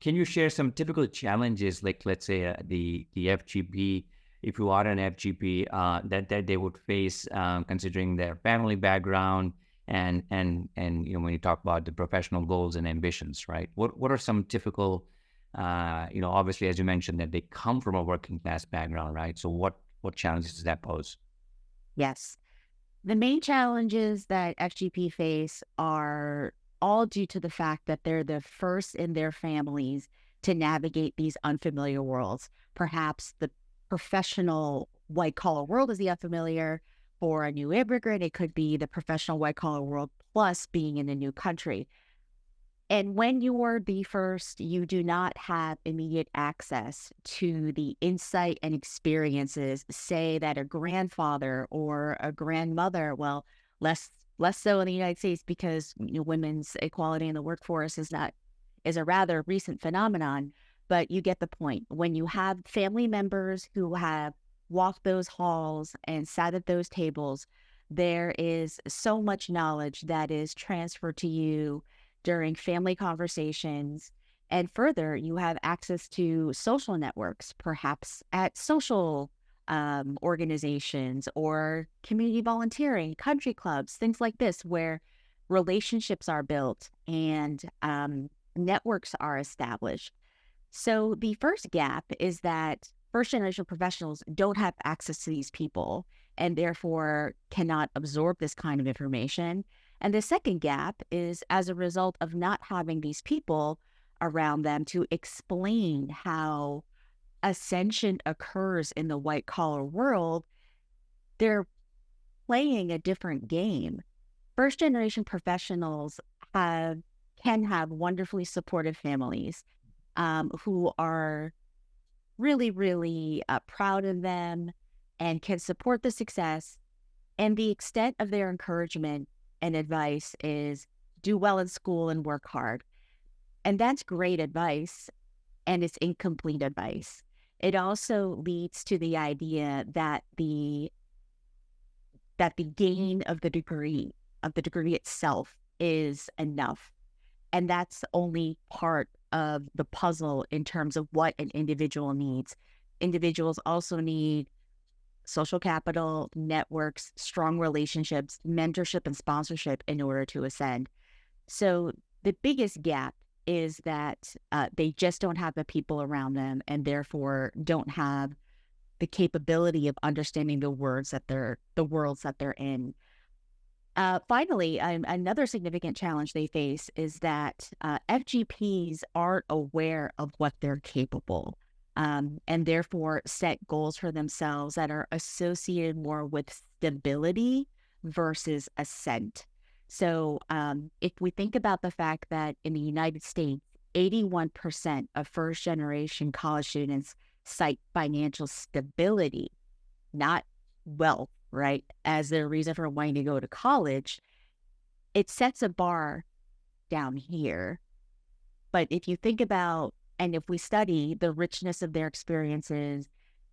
Can you share some typical challenges, like let's say the FGP, if you are an FGP, that they would face, considering their family background and when you talk about the professional goals and ambitions, right? What are some typical, obviously as you mentioned that they come from a working class background, right? So what challenges does that pose? Yes. The main challenges that FGP face are all due to the fact that they're the first in their families to navigate these unfamiliar worlds. Perhaps the professional white collar world is the unfamiliar. For a new immigrant, it could be the professional white collar world plus being in a new country. And when you are the first, you do not have immediate access to the insight and experiences, say that a grandfather or a grandmother, well, less so in the United States because women's equality in the workforce is a rather recent phenomenon, but you get the point. When you have family members who have walked those halls and sat at those tables, there is so much knowledge that is transferred to you during family conversations. And further, you have access to social networks, perhaps at social organizations or community volunteering, country clubs, things like this, where relationships are built and networks are established. So the first gap is that first generation professionals don't have access to these people and therefore cannot absorb this kind of information. And the second gap is as a result of not having these people around them to explain how ascension occurs in the white collar world, they're playing a different game. First generation professionals have can have wonderfully supportive families who are really, really proud of them and can support the success. And the extent of their encouragement and advice is do well in school and work hard. And that's great advice, and it's incomplete advice. It also leads to the idea that the gain of the degree itself is enough. And that's only part of the puzzle in terms of what an individual needs. Individuals also need social capital, networks, strong relationships, mentorship, and sponsorship in order to ascend. So the biggest gap is that they just don't have the people around them and therefore don't have the capability of understanding the worlds that they're in. Finally, another significant challenge they face is that FGPs aren't aware of what they're capable, and therefore set goals for themselves that are associated more with stability versus ascent. So, if we think about the fact that in the United States, 81% of first generation college students cite financial stability, not wealth, right, as their reason for wanting to go to college, it sets a bar down here. But if you think about, and if we study the richness of their experiences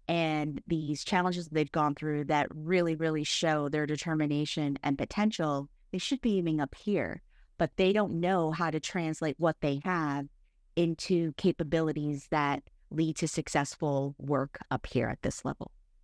and these challenges they've gone through that really, really show their determination and potential, they should be aiming up here. But they don't know how to translate what they have into capabilities that lead to successful work up here at this level.